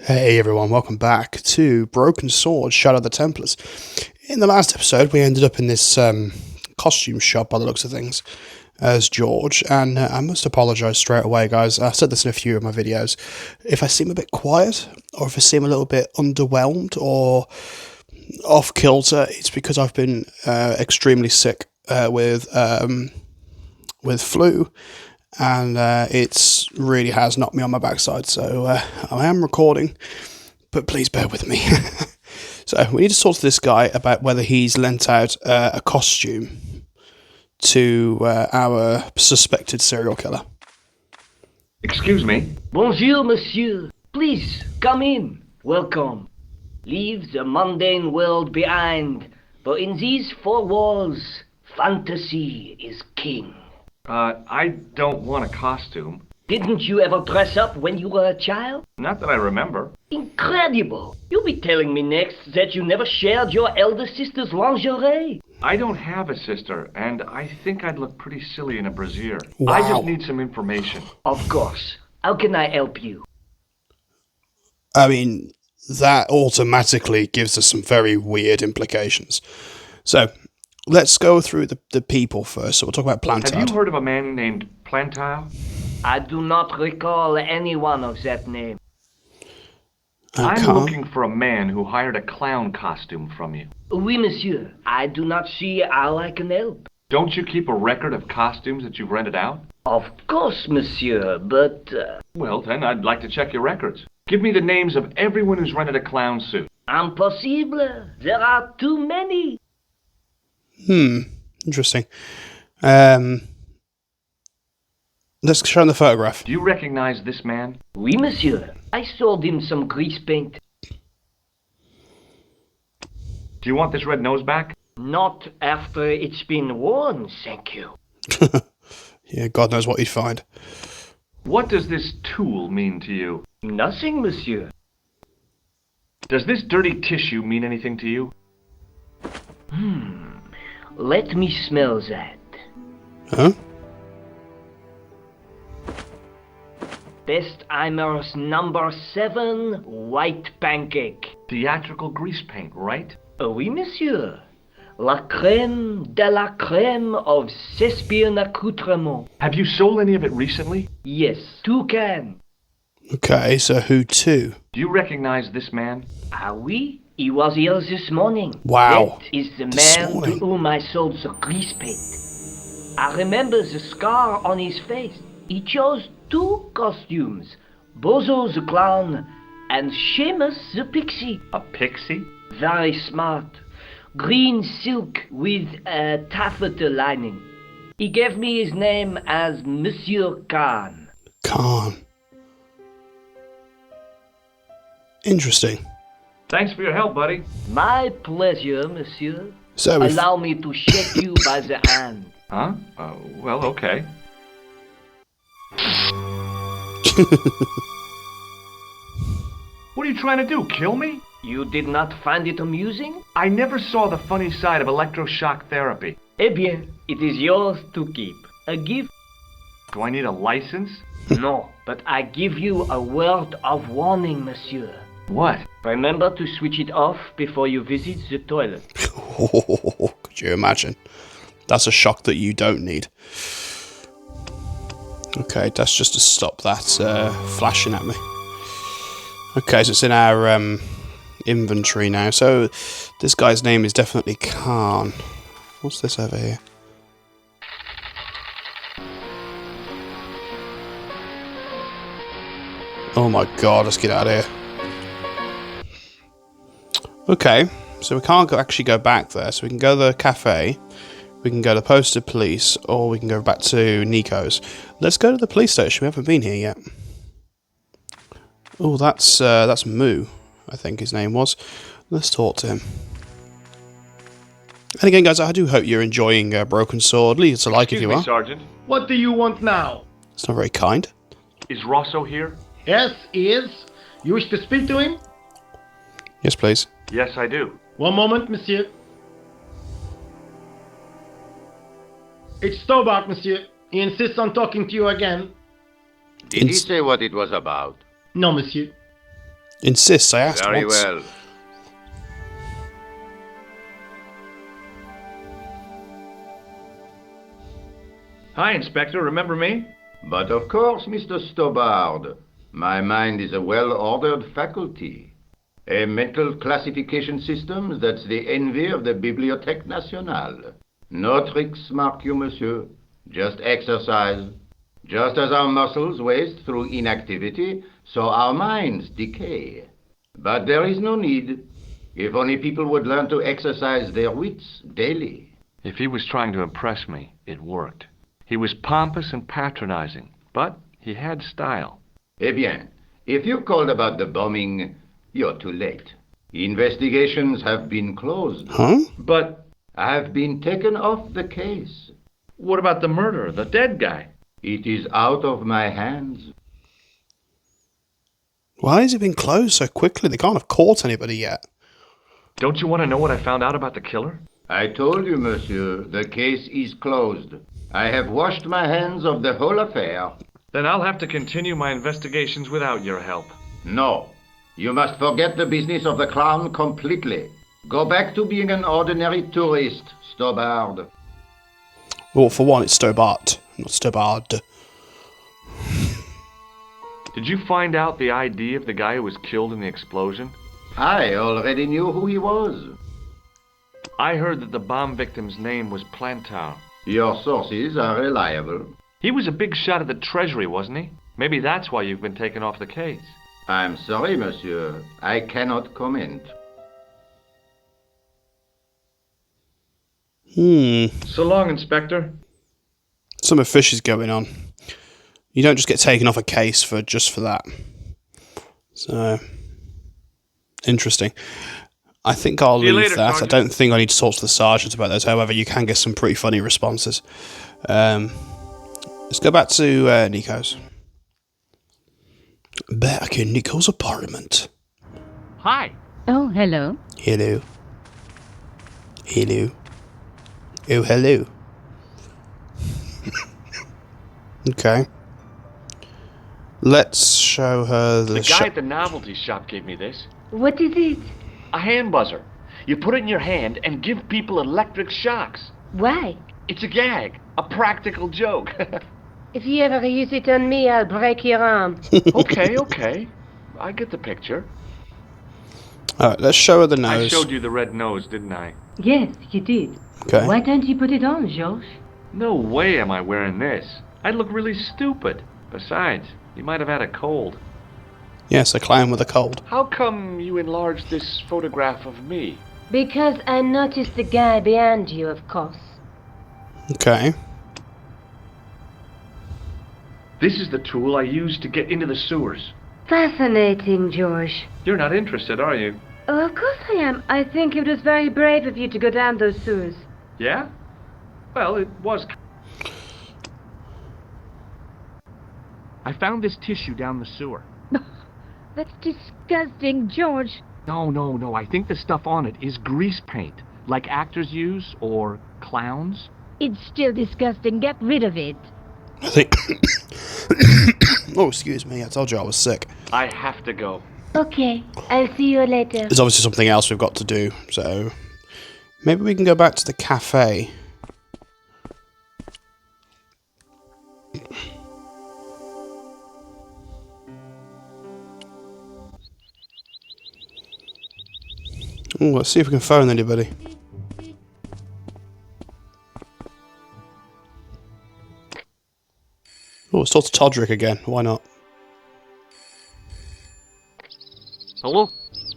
Hey everyone, welcome back to Broken Sword, Shadow of the Templars. In the last episode, we ended up in this costume shop by the looks of things as George, and I must apologise straight away, guys. I said this in a few of my videos. If I seem a bit quiet, or if I seem a little bit underwhelmed or off kilter, it's because I've been extremely sick with flu. And it's really has knocked me on my backside, so I am recording, but please bear with me. So we need to talk to this guy about whether he's lent out a costume to our suspected serial killer. Excuse me? Bonjour, monsieur. Please, come in. Welcome. Leave the mundane world behind, for in these four walls, fantasy is king. I don't want a costume. Didn't you ever dress up when you were a child? Not that I remember. Incredible! You'll be telling me next that you never shared your elder sister's lingerie. I don't have a sister, and I think I'd look pretty silly in a brassiere. Wow. I just need some information. Of course. How can I help you? I mean, that automatically gives us some very weird implications. So, let's go through the people first. So we'll talk about Plantard. Have you heard of a man named Plantard? I do not recall anyone of that name. I'm looking for a man who hired a clown costume from you. Oui, monsieur. I do not see how I can help. Don't you keep a record of costumes that you've rented out? Of course, monsieur, but... Well, then I'd like to check your records. Give me the names of everyone who's rented a clown suit. Impossible. There are too many. Interesting. Let's show him the photograph. Do you recognize this man? Oui, monsieur. I sold him some grease paint. Do you want this red nose back? Not after it's been worn, thank you. Yeah, God knows what he'd find. What does this tool mean to you? Nothing, monsieur. Does this dirty tissue mean anything to you? Let me smell that. Huh? Bestheimer's number 7 white pancake. Theatrical grease paint, right? Oui, monsieur. La crème de la crème of Thespian accoutrement. Have you sold any of it recently? Yes, 2 cans. Okay, so who to? Do you recognize this man? Ah oui? He was here this morning. Wow. That is the This man to morning. whom I sold the grease paint. I remember the scar on his face. He chose 2 costumes. Bozo the clown and Seamus the pixie. A pixie? Very smart. Green silk with a taffeta lining. He gave me his name as Monsieur Khan. Khan. Interesting. Thanks for your help, buddy. My pleasure, monsieur. So if, Allow me to shake you by the hand. Huh? Well, okay. What are you trying to do, kill me? You did not find it amusing? I never saw the funny side of electroshock therapy. Eh bien, it is yours to keep. A gift? Do I need a license? No, but I give you a word of warning, monsieur. What? Remember to switch it off before you visit the toilet. could you imagine? That's a shock that you don't need. Okay, that's just to stop that flashing at me. Okay, so it's in our inventory now. So this guy's name is definitely Khan. What's this over here? Oh my god, let's get out of here. Okay, so we can't actually go back there. So we can go to the cafe, we can go to the posted police, or we can go back to Nico's. Let's go to the police station. We haven't been here yet. Oh, that's Moo, I think his name was. Let's talk to him. And again, guys, I do hope you're enjoying Broken Sword. Leave us a like if you are. Sergeant. What do you want now? It's not very kind. Is Rosso here? Yes, he is. You wish to speak to him? Yes, please. Yes, I do. One moment, monsieur. It's Stobbart, monsieur. He insists on talking to you again. Did he say what it was about? No, monsieur. Insists, I asked Very once. well. Hi, Inspector. Remember me? But of course, Mr. Stobbart. My mind is a well-ordered faculty. A mental classification system that's the envy of the Bibliothèque Nationale. No tricks, mark you, monsieur. Just exercise. Just as our muscles waste through inactivity, so our minds decay. But there is no need. If only people would learn to exercise their wits daily. If he was trying to impress me, it worked. He was pompous and patronizing, but he had style. Eh bien, if you called about the bombing, you're too late. Investigations have been closed. Huh? But I have been taken off the case. what about the murderer, the dead guy? It is out of my hands. Why has it been closed so quickly? They can't have caught anybody yet. Don't you want to know what I found out about the killer? I told you, monsieur, the case is closed. I have washed my hands of the whole affair. Then I'll have to continue my investigations without your help. No, you must forget the business of the clown completely. Go back to being an ordinary tourist, Stobbart. Well, for one, it's Stobbart, not Stobbart. Did you find out the ID of the guy who was killed in the explosion? I already knew who he was. I heard that the bomb victim's name was Plantar. Your sources are reliable. He was a big shot at the Treasury, wasn't he? Maybe that's why you've been taken off the case. I'm sorry, monsieur. I cannot comment. So long, Inspector. Something fishy is going on. You don't just get taken off a case for that. So, interesting. I think I'll See you leave later, that. Sergeant. I don't think I need to talk to the sergeant about those. However, you can get some pretty funny responses. Let's go back to Nico's. Back in Nico's apartment. Hi. Oh, hello. Hello. Hello. Oh, hello. Okay. Let's show her the The guy at the novelty shop gave me this. What is it? A hand buzzer. You put it in your hand and give people electric shocks. Why? It's a gag. A practical joke. If you ever use it on me, I'll break your arm. Okay. I get the picture. Alright, let's show her the nose. I showed you the red nose, didn't I? Yes, you did. Okay. Why don't you put it on, George? No way am I wearing this. I'd look really stupid. Besides, you might have had a cold. Yes, a clown with a cold. How come you enlarged this photograph of me? Because I noticed the guy behind you, of course. Okay. This is the tool I used to get into the sewers. Fascinating, George. You're not interested, are you? Oh, of course I am. I think it was very brave of you to go down those sewers. Yeah? Well, it was. I found this tissue down the sewer. That's disgusting, George. No. I think the stuff on it is grease paint, like actors use, or clowns. It's still disgusting. Get rid of it. I think... oh, excuse me. I told you I was sick. I have to go. Okay, I'll see you later. There's obviously something else we've got to do, so... maybe we can go back to the cafe. Ooh, let's see if we can phone anybody. Oh, let's talk to Todrick again. Why not? Hello?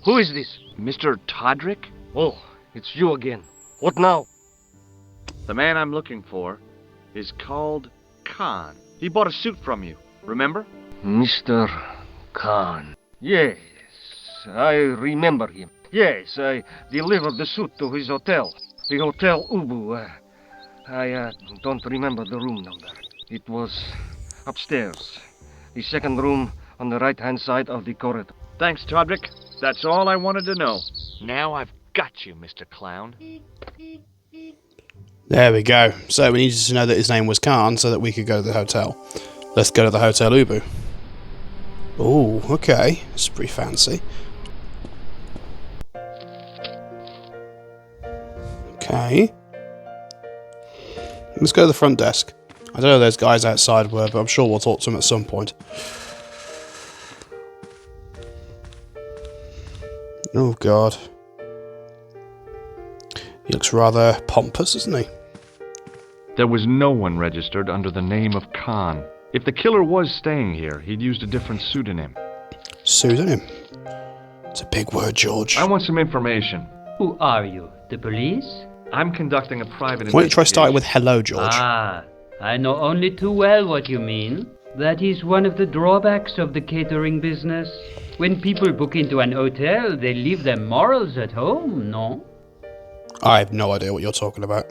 Who is this? Mr. Todrick? Oh, it's you again. What now? The man I'm looking for is called Khan. He bought a suit from you, remember? Mr. Khan. Yes, I remember him. Yes, I delivered the suit to his hotel. The Hotel Ubu. I don't remember the room number. It was upstairs. The second room on the right-hand side of the corridor. Thanks, Todrick. That's all I wanted to know. Now I've got you, Mr. Clown. There we go. So we needed to know that his name was Khan so that we could go to the hotel. Let's go to the Hotel Ubu. Oh, okay. It's pretty fancy. Okay. Let's go to the front desk. I don't know who those guys outside were, but I'm sure we'll talk to them at some point. Oh, God. He looks rather pompous, doesn't he? There was no one registered under the name of Khan. If the killer was staying here, he'd used a different pseudonym. Pseudonym? It's a big word, George. I want some information. Who are you? The police? I'm conducting a private investigation. Why don't you try starting with hello, George? Ah, I know only too well what you mean. That is one of the drawbacks of the catering business. When people book into an hotel, they leave their morals at home, no? I have no idea what you're talking about.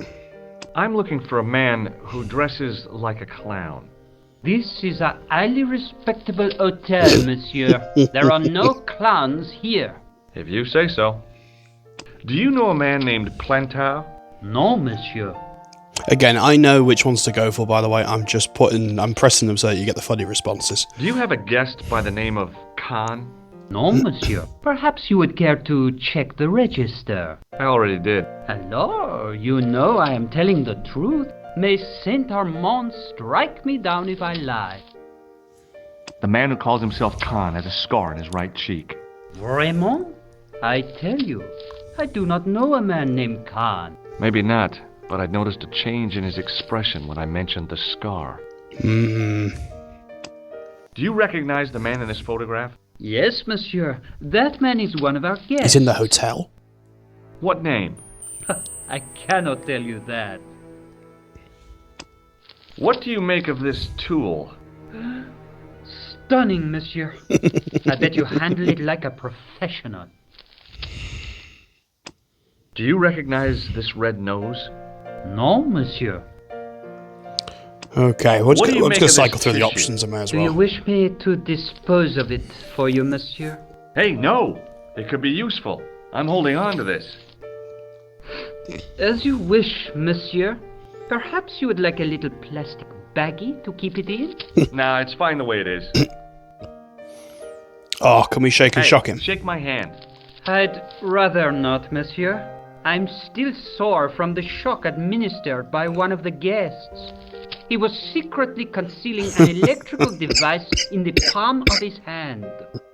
I'm looking for a man who dresses like a clown. This is a highly respectable hotel, monsieur. There are no clowns here. If you say so. Do you know a man named Plantow? No, monsieur. Again, I know which ones to go for, by the way. I'm pressing them so that you get the funny responses. Do you have a guest by the name of Khan? No, monsieur. Perhaps you would care to check the register. I already did. Alors, you know I am telling the truth. May Saint Armand strike me down if I lie. The man who calls himself Khan has a scar on his right cheek. Vraiment? I tell you, I do not know a man named Khan. Maybe not, but I'd noticed a change in his expression when I mentioned the scar. Hmm. Do you recognize the man in this photograph? Yes, monsieur. That man is one of our guests. He's in the hotel. What name? I cannot tell you that. What do you make of this tool? Stunning, monsieur. I bet you handle it like a professional. Do you recognize this red nose? No, monsieur. Okay, we're What just do you going make to of cycle this through the tissue? options I may as Do you well. wish me to dispose of it for you, monsieur? Hey, no! It could be useful. I'm holding on to this. As you wish, monsieur. Perhaps you would like a little plastic baggie to keep it in? Nah, it's fine the way it is. Oh, can we shake and Hey, shock him? shake my hand. I'd rather not, monsieur. I'm still sore from the shock administered by one of the guests. He was secretly concealing an electrical device in the palm of his hand.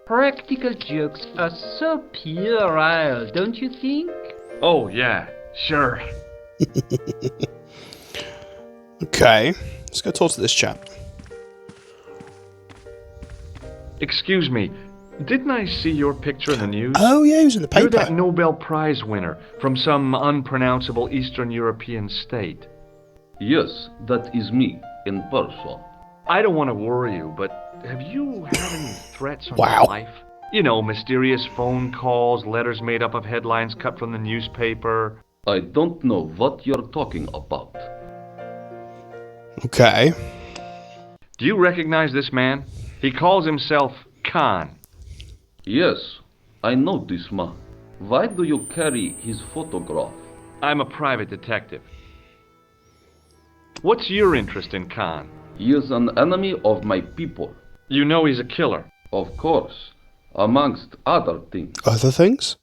Practical jokes are so puerile, don't you think? Oh, yeah, sure. Okay, let's go talk to this chap. Excuse me, didn't I see your picture in the news? Oh, yeah, he was in the You're paper. that Nobel Prize winner from some unpronounceable Eastern European state. Yes, that is me, in person. I don't want to worry you, but have you had any threats on Wow. your life? You know, mysterious phone calls, letters made up of headlines cut from the newspaper. I don't know what you're talking about. Okay. Do you recognize this man? He calls himself Khan. Yes, I know this man. Why do you carry his photograph? I'm a private detective. What's your interest in Khan? He is an enemy of my people. You know he's a killer. Of course, amongst other things. Other things?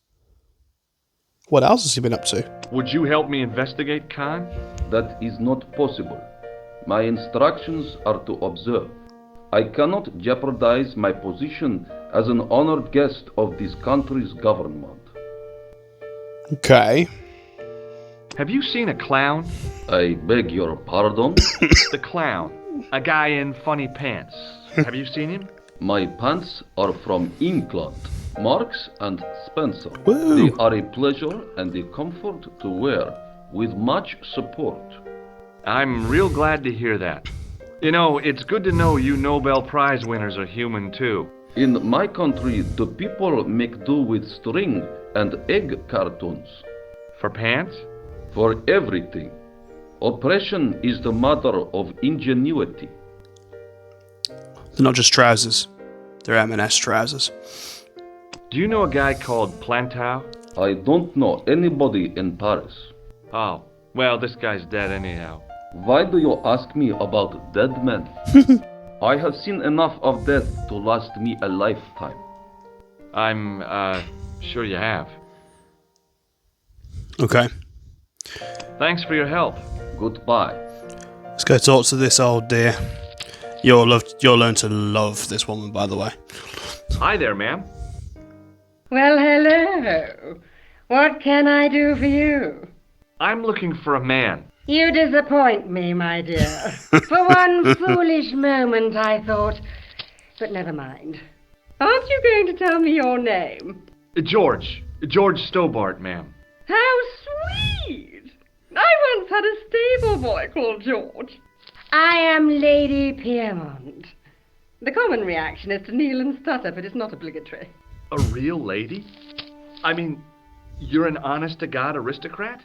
What else has he been up to? Would you help me investigate Khan? That is not possible. My instructions are to observe. I cannot jeopardize my position as an honored guest of this country's government. Okay. Have you seen a clown? I beg your pardon? The clown. A guy in funny pants. Have you seen him? My pants are from England, Marks and Spencer. Woo. They are a pleasure and a comfort to wear, with much support. I'm real glad to hear that. You know, it's good to know you Nobel Prize winners are human too. In my country, the people make do with string and egg cartoons. For pants? For everything. Oppression is the mother of ingenuity. They're not just trousers. They're M&S trousers. Do you know a guy called Plantow? I don't know anybody in Paris. Oh, well, this guy's dead anyhow. Why do you ask me about dead men? I have seen enough of death to last me a lifetime. I'm, sure you have. Okay. Thanks for your help. Goodbye. Let's go talk to this old dear. You'll learn to love this woman, by the way. Hi there, ma'am. Well, hello. What can I do for you? I'm looking for a man. You disappoint me, my dear. For one foolish moment I thought... But never mind. Aren't you going to tell me your name? George Stobbart, ma'am. How sweet! I once had a stable boy called George. I am Lady Piermont. The common reaction is to kneel and stutter, but it's not obligatory. A real lady? I mean, you're an honest-to-God aristocrat?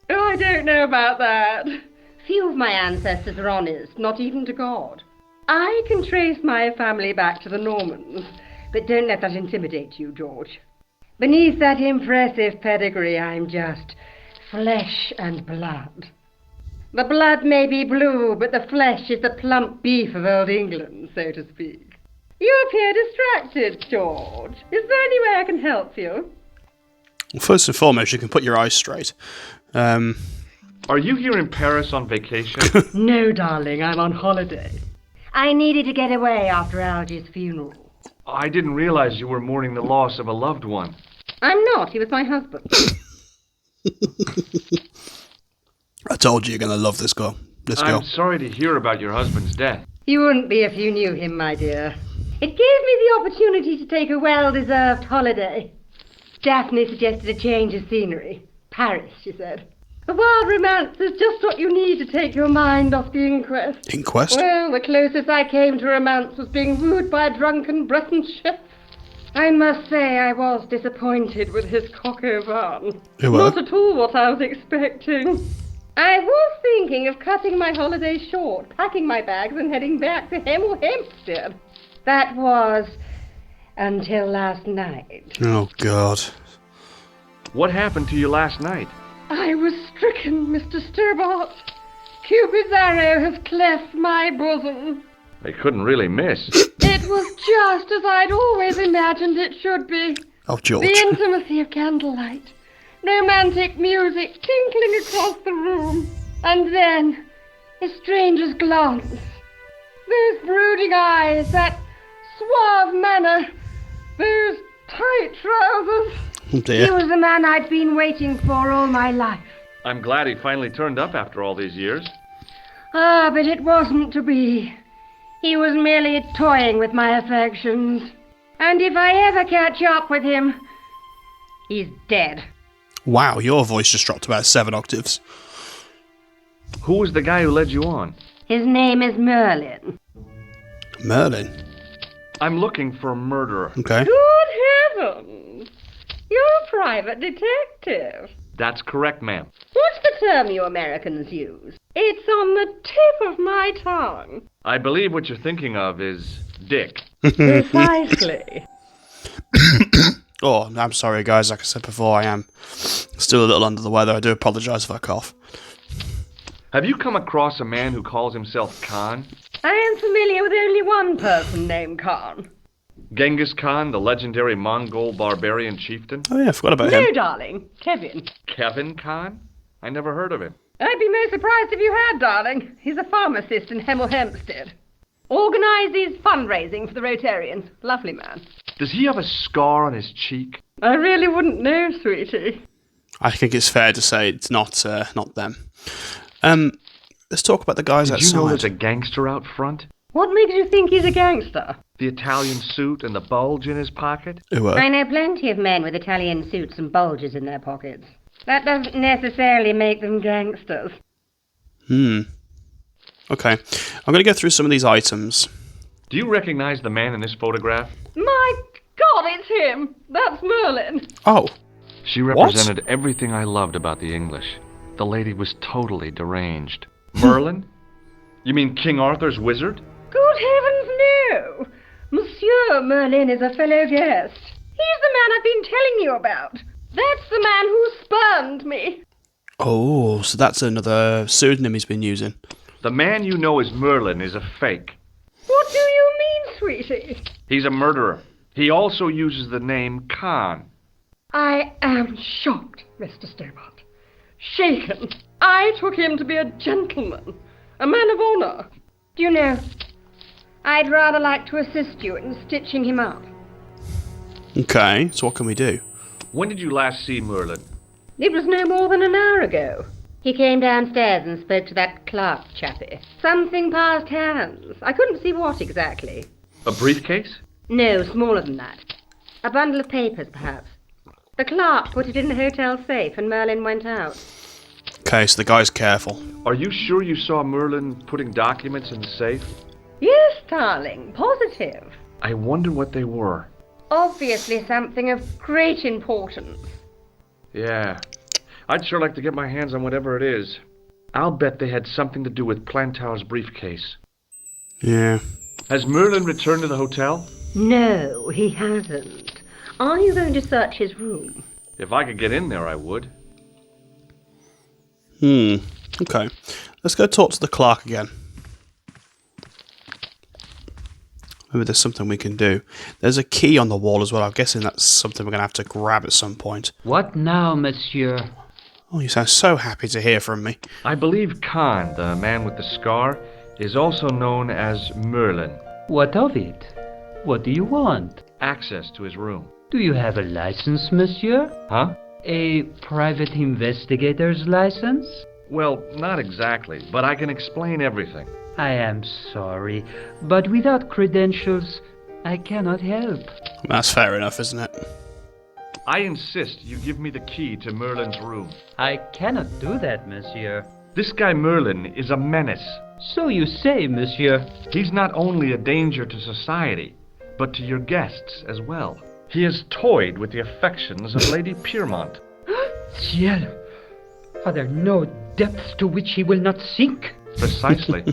Oh, I don't know about that. Few of my ancestors are honest, not even to God. I can trace my family back to the Normans, but don't let that intimidate you, George. Beneath that impressive pedigree, I'm just flesh and blood. The blood may be blue, but the flesh is the plump beef of old England, so to speak. You appear distracted, George. Is there any way I can help you? Well, first and foremost, you can put your eyes straight. Are you here in Paris on vacation? No, darling, I'm on holiday. I needed to get away after Algy's funeral. I didn't realize you were mourning the loss of a loved one. I'm not. He was my husband. I told you you're going to love this girl. I'm sorry to hear about your husband's death. You wouldn't be if you knew him, my dear. It gave me the opportunity to take a well-deserved holiday. Daphne suggested a change of scenery. Paris, she said. A wild romance is just what you need to take your mind off the inquest. Inquest? Well, the closest I came to romance was being wooed by a drunken Breton chef. I must say I was disappointed with his coq au vin. You were? Not at all what I was expecting. I was thinking of cutting my holiday short, packing my bags and heading back to Hempstead. That was until last night. Oh, God. What happened to you last night? I was stricken, Mr. Stobbart. Cupid's arrow has cleft my bosom. They couldn't really miss. It was just as I'd always imagined it should be. Oh, George. The intimacy of candlelight. Romantic music tinkling across the room. And then, a stranger's glance. Those brooding eyes, that suave manner, those tight trousers. Oh, dear. He was the man I'd been waiting for all my life. I'm glad he finally turned up after all these years. Ah, but it wasn't to be. He was merely toying with my affections. And if I ever catch up with him, he's dead. Wow, your voice just dropped about 7 octaves. Who was the guy who led you on? His name is Merlin. Merlin? I'm looking for a murderer. Okay. Good heavens! You're a private detective. That's correct, ma'am. What's the term you Americans use? It's on the tip of my tongue. I believe what you're thinking of is Dick. Precisely. Oh, I'm sorry, guys. Like I said before, I am still a little under the weather. I do apologise if I cough. Have you come across a man who calls himself Khan? I am familiar with only one person named Khan. Genghis Khan, the legendary Mongol barbarian chieftain? Oh, yeah, I forgot about him. No, darling. Kevin. Kevin Khan? I never heard of him. I'd be most surprised if you had, darling. He's a pharmacist in Hempstead. Organises fundraising for the Rotarians. Lovely man. Does he have a scar on his cheek? I really wouldn't know, sweetie. I think it's fair to say it's not them. Let's talk about the guys Did outside. you know there's a gangster out front? What makes you think he's a gangster? The Italian suit and the bulge in his pocket? Who are? I know plenty of men with Italian suits and bulges in their pockets. That doesn't necessarily make them gangsters. Okay. I'm going to go through some of these items. Do you recognize the man in this photograph? My God, it's him! That's Merlin! Oh. She represented everything I loved about the English. The lady was totally deranged. Merlin? You mean King Arthur's wizard? Good heavens, no! Monsieur Merlin is a fellow guest. He's the man I've been telling you about. That's the man who spurned me. Oh, so that's another pseudonym he's been using. The man you know as Merlin is a fake. What do you mean, sweetie? He's a murderer. He also uses the name Khan. I am shocked, Mr. Stobbart. Shaken. I took him to be a gentleman, a man of honour. Do you know, I'd rather like to assist you in stitching him up. Okay, so what can we do? When did you last see Merlin? It was no more than an hour ago. He came downstairs and spoke to that clerk chappie. Something passed hands. I couldn't see what exactly. A briefcase? No, smaller than that. A bundle of papers, perhaps. The clerk put it in the hotel safe and Merlin went out. Okay, so the guy's careful. Are you sure you saw Merlin putting documents in the safe? Yes, darling, positive. I wonder what they were. Obviously something of great importance. Yeah. I'd sure like to get my hands on whatever it is. I'll bet they had something to do with Plantow's briefcase. Yeah. Has Merlin returned to the hotel? No, he hasn't. Are you going to search his room? If I could get in there, I would. Okay. Let's go talk to the clerk again. Maybe there's something we can do. There's a key on the wall as well. I'm guessing that's something we're going to have to grab at some point. What now, monsieur? Oh, you sound so happy to hear from me. I believe Khan, the man with the scar, is also known as Merlin. What of it? What do you want? Access to his room. Do you have a license, monsieur? Huh? A private investigator's license? Well, not exactly, but I can explain everything. I am sorry, but without credentials, I cannot help. That's fair enough, isn't it? I insist you give me the key to Merlin's room. I cannot do that, monsieur. This guy Merlin is a menace. So you say, monsieur. He's not only a danger to society, but to your guests as well. He has toyed with the affections of Lady Piermont. Ciel! Are there no depths to which he will not sink? Precisely.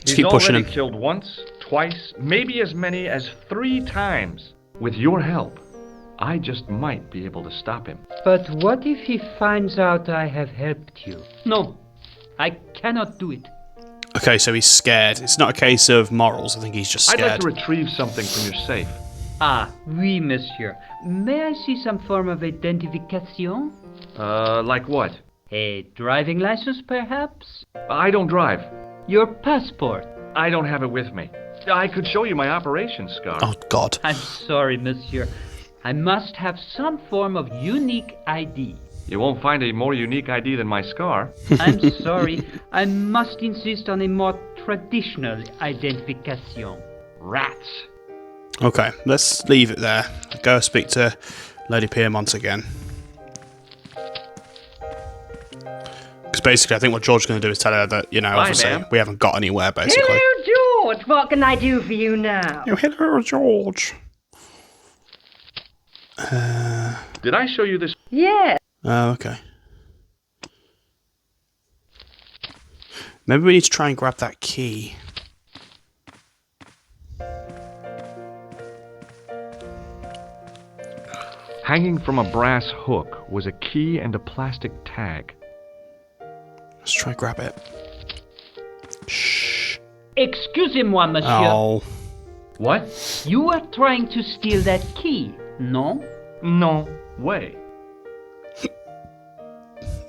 Just keep pushing him. He's already killed once, twice, maybe as many as 3 times. With your help, I just might be able to stop him. But what if he finds out I have helped you? No, I cannot do it. Okay, so he's scared. It's not a case of morals. I think he's just scared. I'd like to retrieve something from your safe. Ah, oui, monsieur. May I see some form of identification? Like what? A driving license, perhaps? I don't drive. Your passport? I don't have it with me. I could show you my operation scar. Oh, God. I'm sorry, monsieur. I must have some form of unique ID. You won't find a more unique ID than my scar. I'm sorry. I must insist on a more traditional identification. Rats. Okay, let's leave it there. Go speak to Lady Piermont again. Because basically, I think what George's going to do is tell her that, you know, obviously, we haven't got anywhere, basically. Hello, George. What can I do for you now? Oh, hello, George. Did I show you this? Yes. Oh, okay. Maybe we need to try and grab that key. Hanging from a brass hook was a key and a plastic tag. Let's try and grab it. Shh. Excusez-moi, monsieur. Oh. What? You are trying to steal that key, no? No way.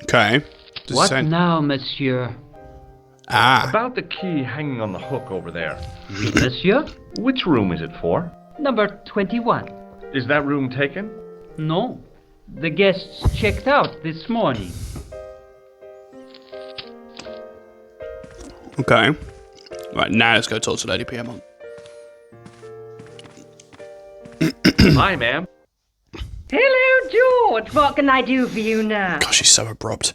Okay. What now, monsieur? Ah. About the key hanging on the hook over there. Oui, monsieur? Which room is it for? Number 21. Is that room taken? No. The guests checked out this morning. Okay. Right, now let's go talk to Lady Piermont. Hi, ma'am. Hello, George. What can I do for you now? Gosh, she's so abrupt.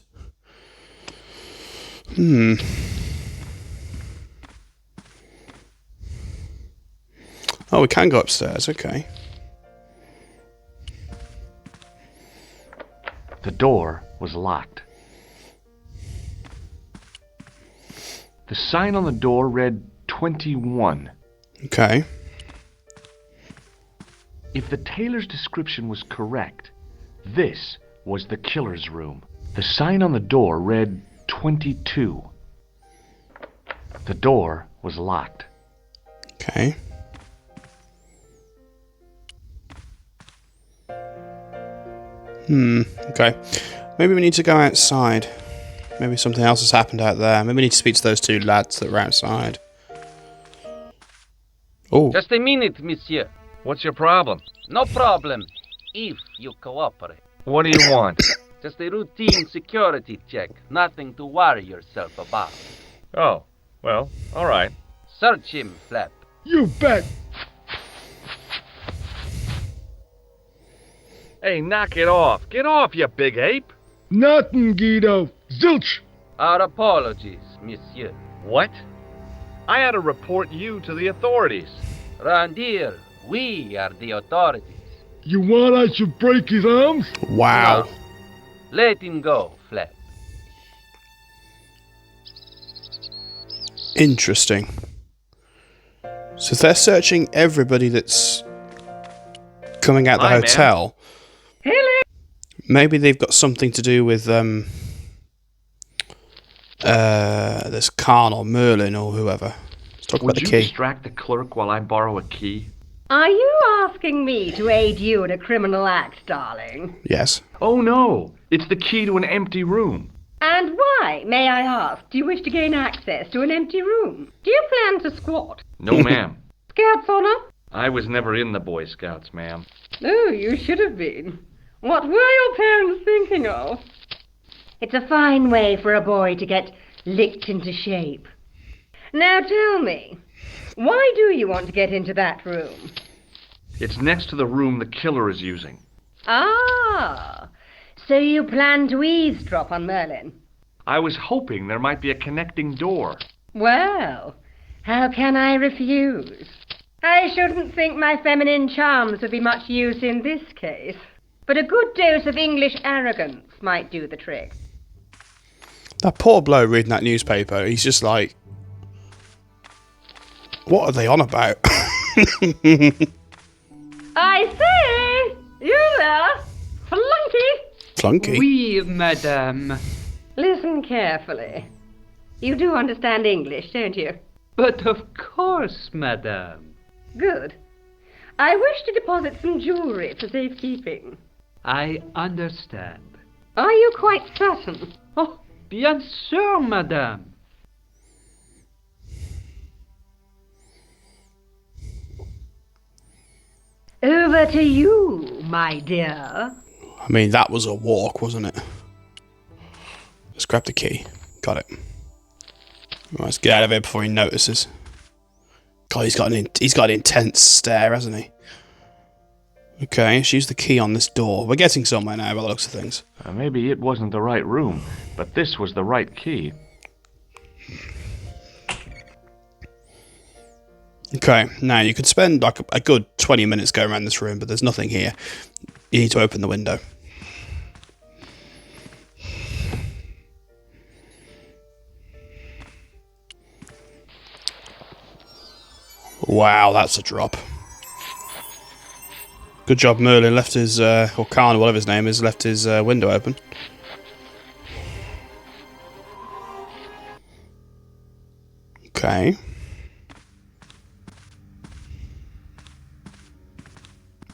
Oh, we can go upstairs, okay. The door was locked. The sign on the door read 21. Okay. If the tailor's description was correct, this was the killer's room. The sign on the door read 22. The door was was locked. Okay. Okay. Maybe we need to go outside. Maybe something else has happened out there. Maybe we need to speak to those two lads that were outside. Oh. Just a minute, monsieur. What's your problem? No problem, if you cooperate. What do you want? Just a routine security check. Nothing to worry yourself about. Oh, well, all right. Search him, Flap. You bet. Hey, knock it off. Get off, you big ape. Nothing, Guido. Zilch. Our apologies, monsieur. What? I had to report you to the authorities. Round here, we are the authorities. You want I should break his arms? Wow. No. Let him go, Flap. Interesting. So if they're searching everybody that's coming out the Hi, hotel, maybe they've got something to do with this Khan or Merlin or whoever. Let's talk about Would the you key. distract the clerk while I borrow a key? Are you asking me to aid you in a criminal act, darling? Yes. Oh, no. It's the key to an empty room. And why, may I ask, do you wish to gain access to an empty room? Do you plan to squat? No, ma'am. Scouts honor? I was never in the Boy Scouts, ma'am. Oh, you should have been. What were your parents thinking of? It's a fine way for a boy to get licked into shape. Now tell me, why do you want to get into that room? It's next to the room the killer is using. Ah, so you plan to eavesdrop on Merlin? I was hoping there might be a connecting door. Well, how can I refuse? I shouldn't think my feminine charms would be much use in this case, but a good dose of English arrogance might do the trick. That poor bloke reading that newspaper, he's just like, what are they on about? I say, you there, flunky! Flunky? Oui, madame. Listen carefully. You do understand English, don't you? But of course, madame. Good. I wish to deposit some jewelry for safekeeping. I understand. Are you quite certain? Oh, bien sûr, madame. Over to you, my dear. I mean, that was a walk, wasn't it? Let's grab the key. Got it. Right, let's get out of here before he notices. God, he's got an intense stare, hasn't he? Okay, let's use the key on this door. We're getting somewhere now by the looks of things. Maybe it wasn't the right room, but this was the right key. Okay, now you could spend like a good 20 minutes going around this room, but there's nothing here. You need to open the window. Wow, that's a drop. Good job Merlin left his, or Khan, whatever his name is, left his window open. Okay.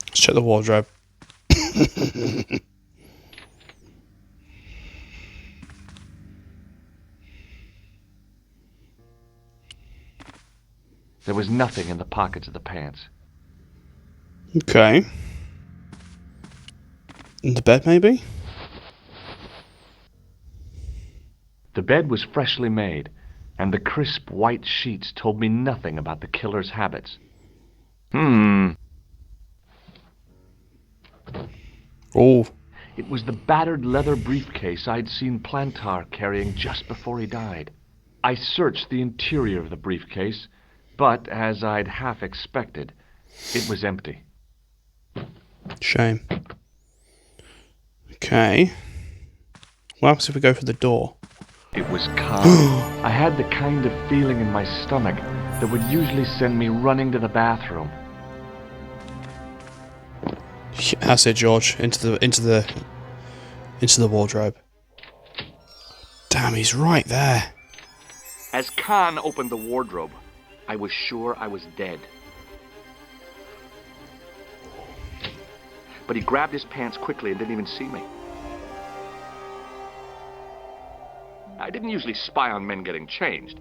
Let's check the wardrobe. There was nothing in the pockets of the pants. Okay. In the bed, maybe? The bed was freshly made, and the crisp white sheets told me nothing about the killer's habits. Oh. It was the battered leather briefcase I'd seen Plantar carrying just before he died. I searched the interior of the briefcase, but as I'd half expected, it was empty. Shame. Okay. What happens if we go for the door? It was calm. I had the kind of feeling in my stomach that would usually send me running to the bathroom. That's it, George. Into the wardrobe. Damn, he's right there. As Khan opened the wardrobe, I was sure I was dead. But he grabbed his pants quickly and didn't even see me. I didn't usually spy on men getting changed.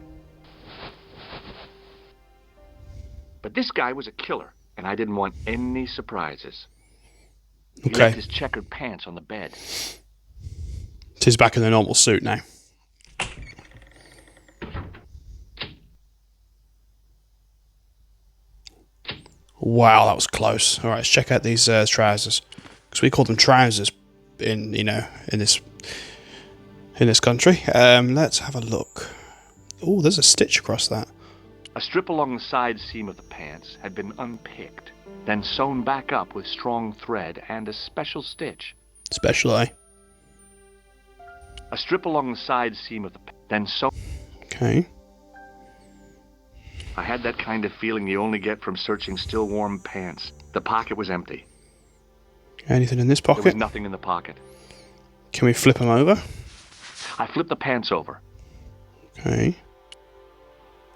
But this guy was a killer, and I didn't want any surprises. He left his checkered pants on the bed. He's back in the normal suit now. Wow, that was close. All right, let's check out these trousers, because we call them trousers in this country. Let's have a look. Oh, there's a stitch across that. A strip along the side seam of the pants had been unpicked, then sewn back up with strong thread and a special stitch. Special, eh? A strip along the side seam of the then sewn. Okay. I had that kind of feeling you only get from searching still warm pants. The pocket was empty. Anything in this pocket? There was nothing in the pocket. Can we flip them over? I flipped the pants over. Okay.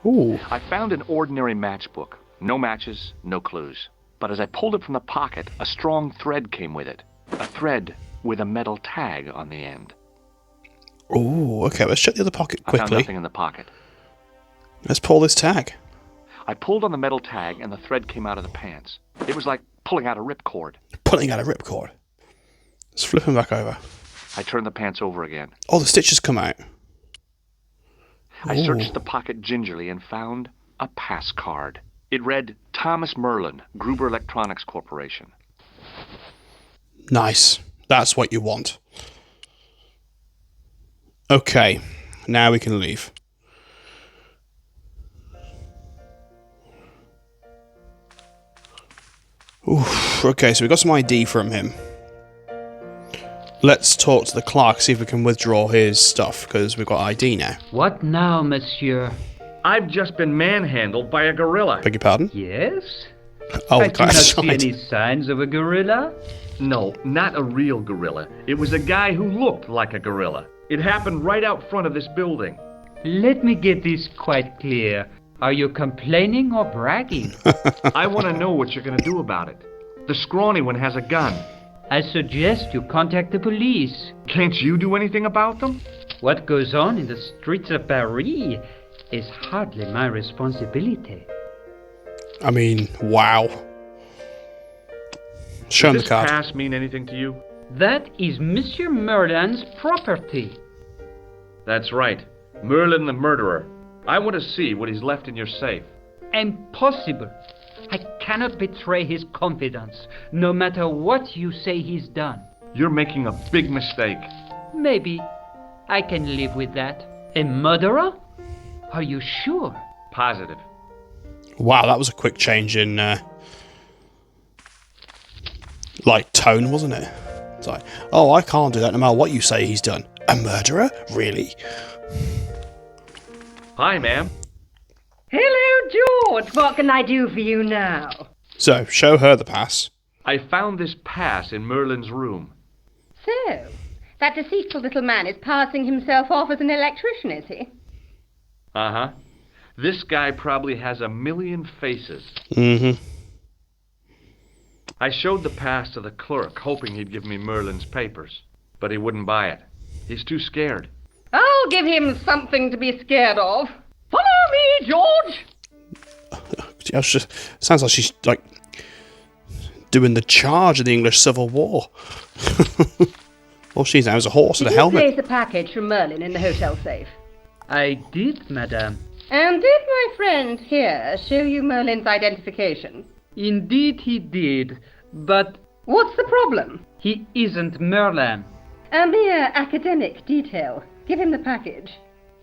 Ooh. I found an ordinary matchbook. No matches, no clues. But as I pulled it from the pocket, a strong thread came with it. A thread with a metal tag on the end. Ooh, okay, let's check the other pocket quickly. I found nothing in the pocket. Let's pull this tag. I pulled on the metal tag and the thread came out of the pants. It was like pulling out a ripcord. Pulling out a ripcord. Let's flip them back over. I turned the pants over again. Oh, the stitches come out. I searched the pocket gingerly and found a pass card. It read, Thomas Merlin, Gruber Electronics Corporation. Nice. That's what you want. Okay, now we can leave. Oof, okay, so we got some ID from him. Let's talk to the clerk, see if we can withdraw his stuff, because we've got ID now. What now, monsieur? I've just been manhandled by a gorilla. Beg your pardon? Yes? Oh, I do not see any signs of a gorilla. No, not a real gorilla. It was a guy who looked like a gorilla. It happened right out front of this building. Let me get this quite clear. Are you complaining or bragging? I want to know what you're going to do about it. The scrawny one has a gun. I suggest you contact the police. Can't you do anything about them? What goes on in the streets of Paris is hardly my responsibility. I mean, wow. Show him the Does card. this pass mean anything to you? That is Monsieur Merlin's property. That's right. Merlin the murderer. I want to see what he's left in your safe. Impossible. I cannot betray his confidence, no matter what you say he's done. You're making a big mistake. Maybe. I can live with that. A murderer? Are you sure? Positive. Wow, that was a quick change in, tone, wasn't it? It's like, oh, I can't do that no matter what you say he's done. A murderer? Really? Hi, ma'am. Hello, George. What can I do for you now? So, show her the pass. I found this pass in Merlin's room. So, that deceitful little man is passing himself off as an electrician, is he? Uh-huh. This guy probably has a million faces. Mm-hmm. I showed the pass to the clerk, hoping he'd give me Merlin's papers. But he wouldn't buy it. He's too scared. I'll give him something to be scared of. Follow me, George! Sounds like she's, doing the charge of the English Civil War. All she's now is a horse and a helmet. Did you place a package from Merlin in the hotel safe? I did, madame. And did my friend here show you Merlin's identification? Indeed he did, but... What's the problem? He isn't Merlin. A mere academic detail. Give him the package.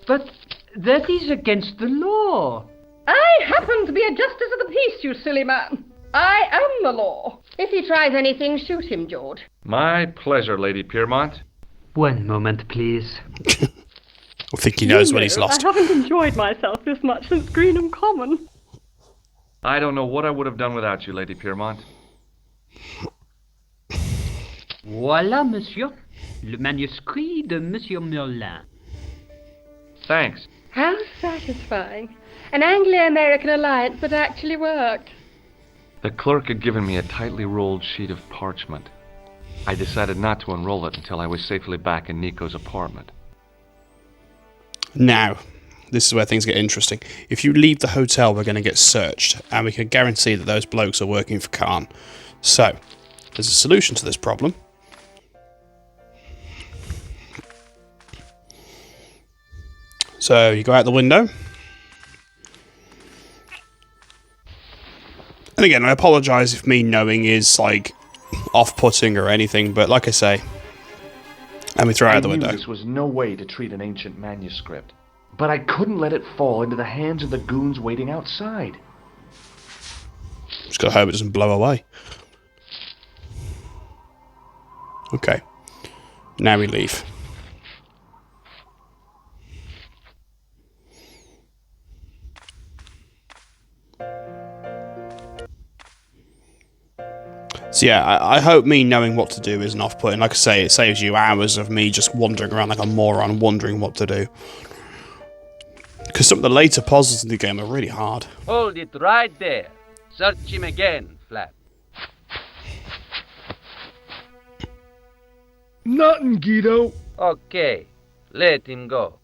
But that is against the law. I happen to be a justice of the peace, you silly man. I am the law. If he tries anything, shoot him, George. My pleasure, Lady Piermont. One moment, please. I think he knows what he's lost. I haven't enjoyed myself this much since Greenham Common. I don't know what I would have done without you, Lady Piermont. Voilà, monsieur. Le manuscrit de Monsieur Merlin. Thanks. How satisfying. An Anglo-American alliance that actually worked. The clerk had given me a tightly rolled sheet of parchment. I decided not to unroll it until I was safely back in Nico's apartment. Now, this is where things get interesting. If you leave the hotel, we're going to get searched, and we can guarantee that those blokes are working for Khan. So, there's a solution to this problem. So, you go out the window. And again, I apologise if me knowing is, like, off-putting or anything, but like I say, and we throw it out the window. This was no way to treat an ancient manuscript, but I couldn't let it fall into the hands of the goons waiting outside. Just gotta hope it doesn't blow away. Okay. Now we leave. So yeah, I hope me knowing what to do isn't off-putting. Like I say, it saves you hours of me just wandering around like a moron, wondering what to do. Because some of the later puzzles in the game are really hard. Hold it right there. Search him again, Flap. Nothing, Guido. Okay, let him go.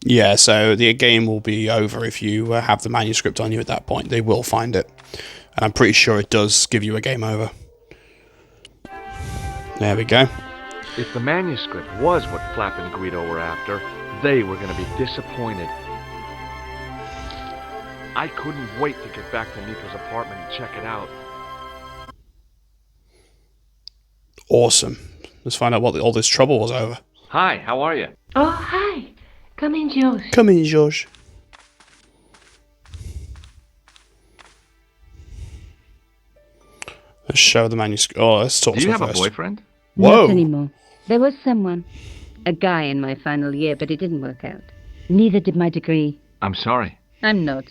Yeah, so the game will be over if you have the manuscript on you at that point. They will find it. And I'm pretty sure it does give you a game over. There we go. If the manuscript was what Flap and Guido were after, they were going to be disappointed. I couldn't wait to get back to Nico's apartment and check it out. Awesome. Let's find out what all this trouble was over. Hi, how are you? Oh, hi. Come in, George. Come in, George. Let's show the manuscript. Oh, let's talk to her first. Do you have a boyfriend? Whoa. Not anymore. There was someone. A guy in my final year, but it didn't work out. Neither did my degree. I'm sorry. I'm not.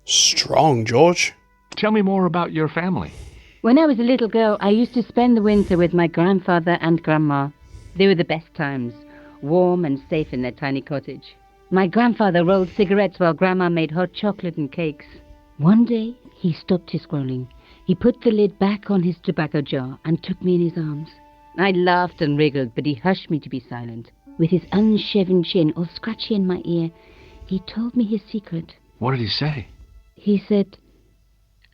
Strong, George. Tell me more about your family. When I was a little girl, I used to spend the winter with my grandfather and grandma. They were the best times, warm and safe in their tiny cottage. My grandfather rolled cigarettes while grandma made hot chocolate and cakes. One day, he stopped his scrolling. He put the lid back on his tobacco jar and took me in his arms. I laughed and wriggled, but he hushed me to be silent. With his unshaven chin all scratchy in my ear, he told me his secret. What did he say? He said,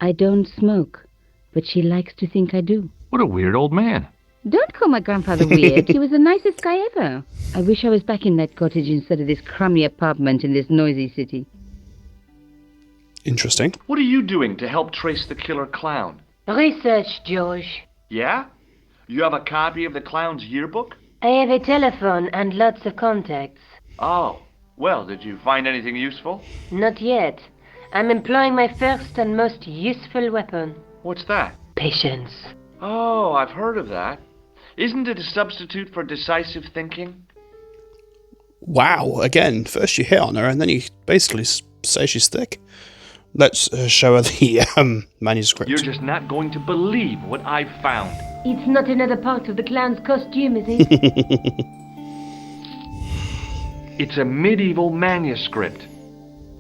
I don't smoke, but she likes to think I do. What a weird old man. Don't call my grandfather weird. He was the nicest guy ever. I wish I was back in that cottage instead of this crummy apartment in this noisy city. Interesting. What are you doing to help trace the killer clown? Research, George. Yeah? You have a copy of the clown's yearbook? I have a telephone and lots of contacts. Oh, well, did you find anything useful? Not yet. I'm employing my first and most useful weapon. What's that? Patience. Oh, I've heard of that. Isn't it a substitute for decisive thinking? Wow. Again, first you hit on her, and then you basically say she's thick. Let's show her the manuscript. You're just not going to believe what I've found. It's not another part of the clown's costume, is it? It's a medieval manuscript.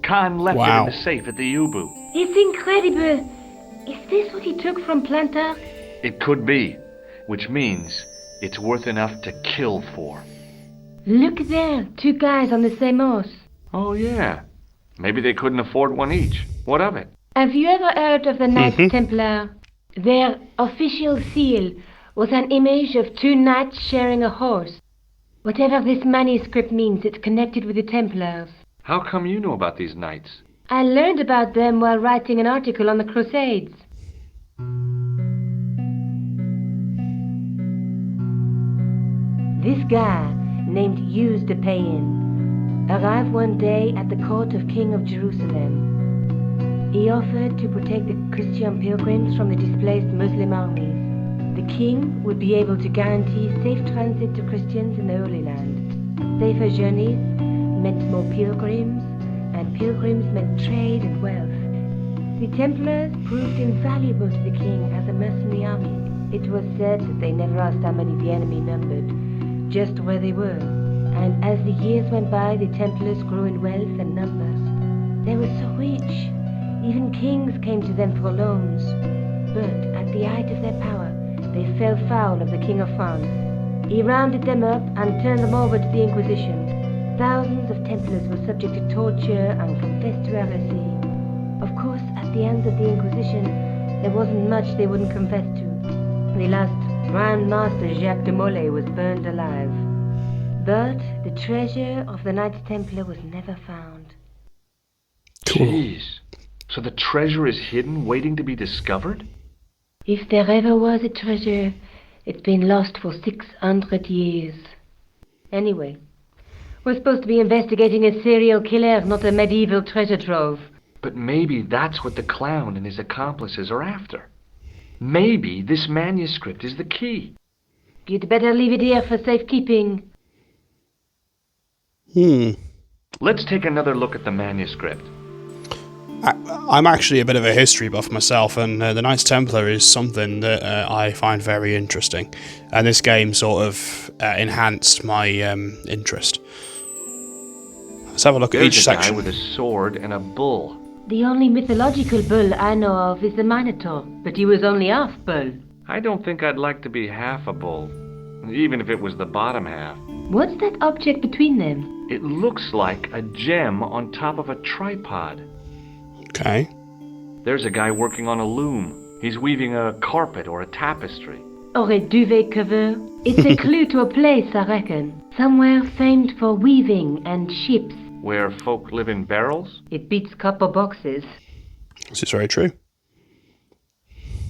Khan left it in the safe at the Ubu. It's incredible. Is this what he took from Plantar? It could be, which means it's worth enough to kill for. Look there, 2 guys on the same horse. Oh, yeah. Maybe they couldn't afford one each. What of it? Have you ever heard of the Knights Templar? Their official seal was an image of 2 knights sharing a horse. Whatever this manuscript means, it's connected with the Templars. How come you know about these knights? I learned about them while writing an article on the Crusades. This guy, named Hughes de Payen, arrived one day at the court of King of Jerusalem. He offered to protect the Christian pilgrims from the displaced Muslim armies. The king would be able to guarantee safe transit to Christians in the Holy Land. Safer journeys meant more pilgrims, and pilgrims meant trade and wealth. The Templars proved invaluable to the king as a mercenary army. It was said that they never asked how many the enemy numbered, just where they were. And as the years went by, the Templars grew in wealth and numbers. They were so rich, even kings came to them for loans. But at the height of their power, they fell foul of the King of France. He rounded them up and turned them over to the Inquisition. Thousands of Templars were subject to torture and confessed to heresy. Of course, at the hands of the Inquisition, there wasn't much they wouldn't confess to. The last Grand Master Jacques de Molay was burned alive. But the treasure of the Knights Templar was never found. Jeez. So the treasure is hidden, waiting to be discovered? If there ever was a treasure, it's been lost for 600 years. Anyway, we're supposed to be investigating a serial killer, not a medieval treasure trove. But maybe that's what the clown and his accomplices are after. Maybe this manuscript is the key. You'd better leave it here for safekeeping. Let's take another look at the manuscript. I'm actually a bit of a history buff myself, and the Knights Templar is something that I find very interesting. And this game sort of enhanced my interest. Let's have a look at each section. There's a guy with a sword and a bull. The only mythological bull I know of is the Minotaur, but he was only half bull. I don't think I'd like to be half a bull, even if it was the bottom half. What's that object between them? It looks like a gem on top of a tripod. Okay. There's a guy working on a loom. He's weaving a carpet or a tapestry. Or a duvet cover. It's a clue to a place, I reckon. Somewhere famed for weaving and ships. Where folk live in barrels? It beats copper boxes. This is very true.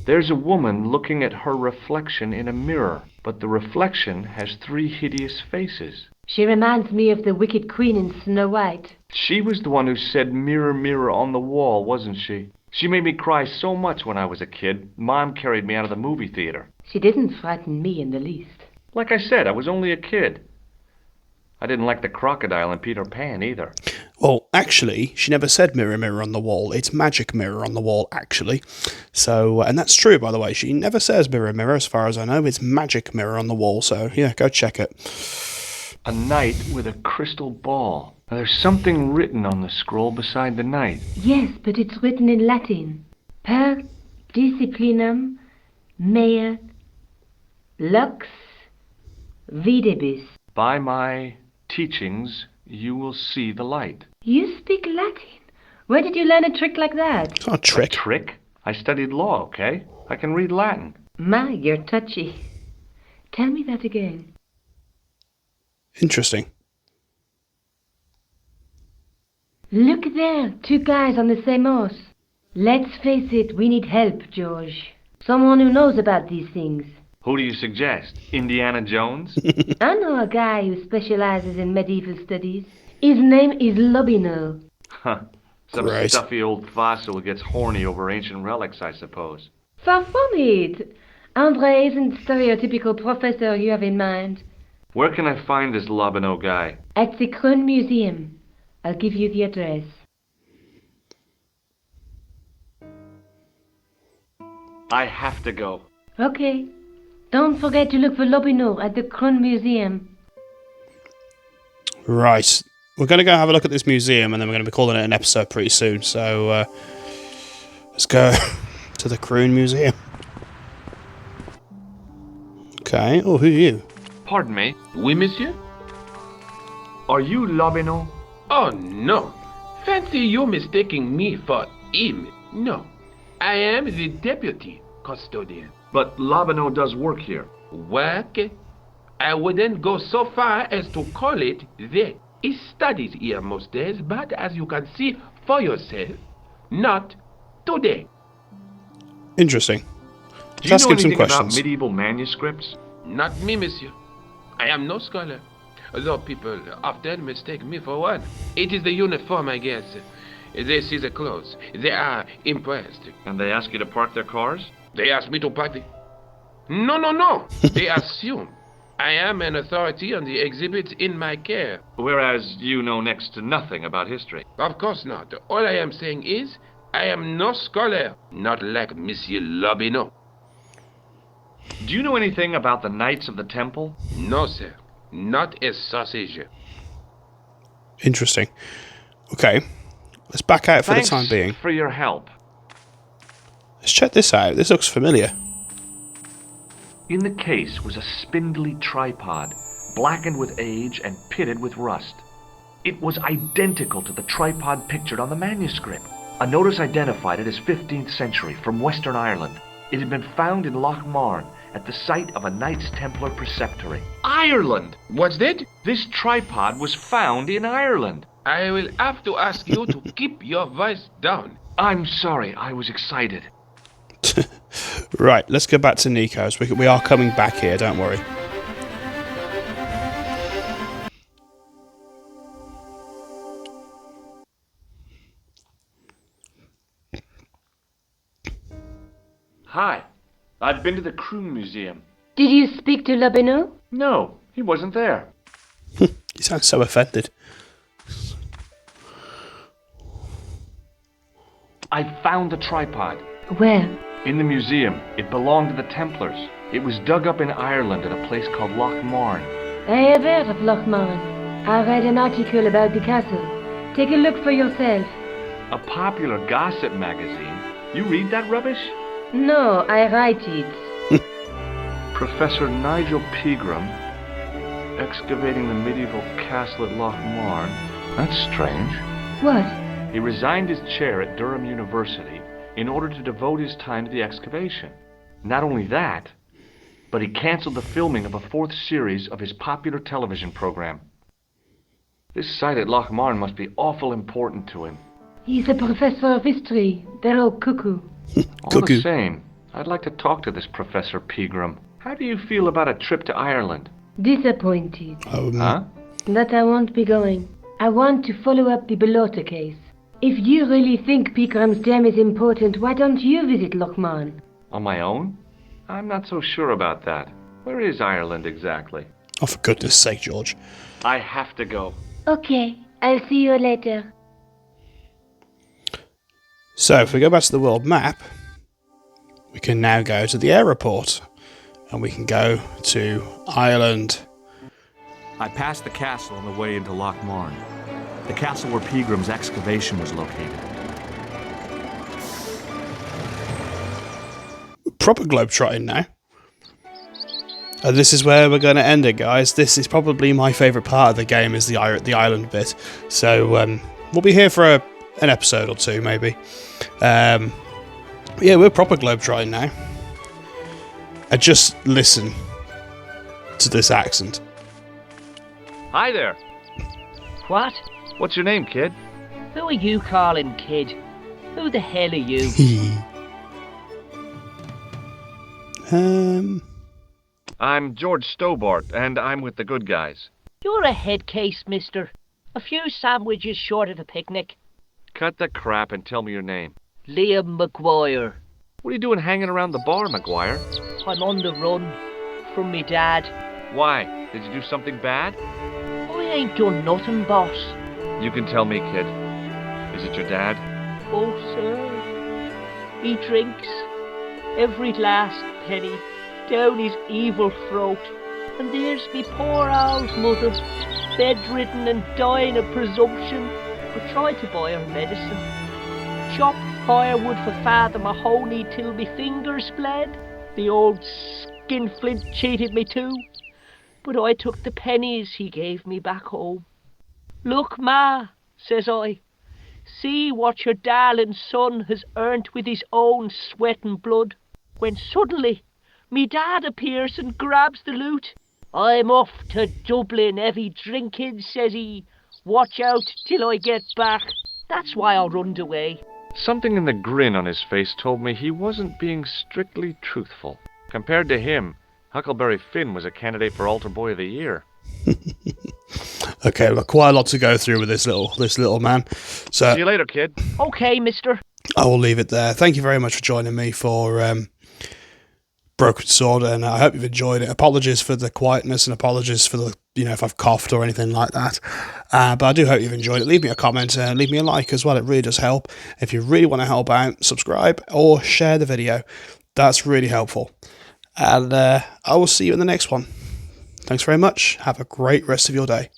There's a woman looking at her reflection in a mirror, but the reflection has 3 hideous faces. She reminds me of the Wicked Queen in Snow White. She was the one who said mirror, mirror on the wall, wasn't she? She made me cry so much when I was a kid, Mom carried me out of the movie theater. She didn't frighten me in the least. Like I said, I was only a kid. I didn't like the crocodile in Peter Pan either. Well, actually, she never said mirror, mirror on the wall. It's magic mirror on the wall, actually. So, and that's true, by the way. She never says mirror, mirror, as far as I know. It's magic mirror on the wall. So, yeah, go check it. A knight with a crystal ball. Now, there's something written on the scroll beside the knight. Yes, but it's written in Latin. Per disciplinam mea lux videbis. By my teachings, you will see the light. You speak Latin? Where did you learn a trick like that? It's not a trick. A trick? I studied law, okay? I can read Latin. My, you're touchy. Tell me that again. Interesting. Look there, 2 guys on the same horse. Let's face it, we need help, George. Someone who knows about these things. Who do you suggest? Indiana Jones? I know a guy who specializes in medieval studies. His name is Lobineau. Huh. Some stuffy old fossil who gets horny over ancient relics, I suppose. Far from it. André isn't the stereotypical professor you have in mind. Where can I find this Lobineau guy? At the Krone Museum. I'll give you the address. I have to go. Okay. Don't forget to look for Lobineau at the Krone Museum. Right. We're going to go have a look at this museum, and then we're going to be calling it an episode pretty soon. So, let's go to the Krone Museum. Okay. Oh, who are you? Pardon me. Oui, monsieur? Are you Lobineau? Oh, no. Fancy you mistaking me for him. No. I am the deputy custodian. But Lobineau does work here. Work? I wouldn't go so far as to call it that. He studies here most days, but as you can see for yourself, not today. Interesting. Do you know anything about medieval manuscripts? Not me, monsieur. I am no scholar, though people often mistake me for one. It is the uniform, I guess. They see the clothes. They are impressed. And they ask you to park their cars? They ask me to park the... No. They assume I am an authority on the exhibits in my care. Whereas you know next to nothing about history. Of course not. All I am saying is, I am no scholar, not like Monsieur Lobineau. Do you know anything about the Knights of the Temple? No, sir. Not a sausage. Interesting. Okay. Let's back out for Thanks the time being. for your help. Let's check this out. This looks familiar. In the case was a spindly tripod, blackened with age and pitted with rust. It was identical to the tripod pictured on the manuscript. A notice identified it as 15th century from Western Ireland. It had been found in Lochmarn at the site of a Knights Templar preceptory. Ireland! What's that? This tripod was found in Ireland. I will have to ask you to keep your voice down. I'm sorry, I was excited. Right, let's go back to Nico's. We are coming back here, don't worry. Hi, I've been to the Croon Museum. Did you speak to Labino? No, he wasn't there. You sound so offended. I found the tripod. Where? In the museum. It belonged to the Templars. It was dug up in Ireland at a place called Lochmarn. I have heard of Lochmarn. I read an article about the castle. Take a look for yourself. A popular gossip magazine. You read that rubbish? No, I write it. Professor Nigel Pegram, excavating the medieval castle at Lochmarn. That's strange. What? He resigned his chair at Durham University in order to devote his time to the excavation. Not only that, but he cancelled the filming of a 4th series of his popular television program. This site at Lochmarn must be awful important to him. He's a professor of history. They're all cuckoo. All the same, I'd like to talk to this Professor Pegram. How do you feel about a trip to Ireland? Disappointed. Huh? That I won't be going. I want to follow up the Bellotta case. If you really think Pegram's gem is important, why don't you visit Lochmarn? On my own? I'm not so sure about that. Where is Ireland exactly? Oh, for goodness sake, George. I have to go. Okay, I'll see you later. So, if we go back to the world map, we can now go to the airport. And we can go to Ireland. I passed the castle on the way into Lochmarn. The castle where Pegram's excavation was located. Proper globetrotting now. And this is where we're going to end it, guys. This is probably my favourite part of the game, is the island bit. So we'll be here for an episode or two, maybe. Yeah, we're proper globetrotting now. And just listen to this accent. Hi there. What? What's your name, kid? Who are you calling kid? Who the hell are you? I'm George Stobbart, and I'm with the good guys. You're a head case, mister. A few sandwiches short of a picnic. Cut the crap and tell me your name. Liam McGuire. What are you doing hanging around the bar, McGuire? I'm on the run from me dad. Why? Did you do something bad? I ain't done nothing, boss. You can tell me, kid. Is it your dad? Oh, sir. He drinks every last penny down his evil throat. And there's me poor old mother, bedridden and dying of presumption. I tried to buy her medicine. Chopped firewood for Father Mahoney till me fingers bled. The old skinflint cheated me too. But I took the pennies he gave me back home. Look, Ma, says I, see what your darling son has earned with his own sweat and blood. When suddenly, me dad appears and grabs the loot. I'm off to Dublin, heavy drinking, says he. Watch out till I get back. That's why I runned away. Something in the grin on his face told me he wasn't being strictly truthful. Compared to him, Huckleberry Finn was a candidate for Altar Boy of the Year. Okay, we've got quite a lot to go through with this little man. So see you later, kid. Okay, mister. I will leave it there. Thank you very much for joining me for Broken Sword, and I hope you've enjoyed it. Apologies for the quietness and apologies for the, if I've coughed or anything like that. But I do hope you've enjoyed it. Leave me a comment and leave me a like as well. It really does help. If you really want to help out, subscribe or share the video. That's really helpful. And I will see you in the next one. Thanks very much. Have a great rest of your day.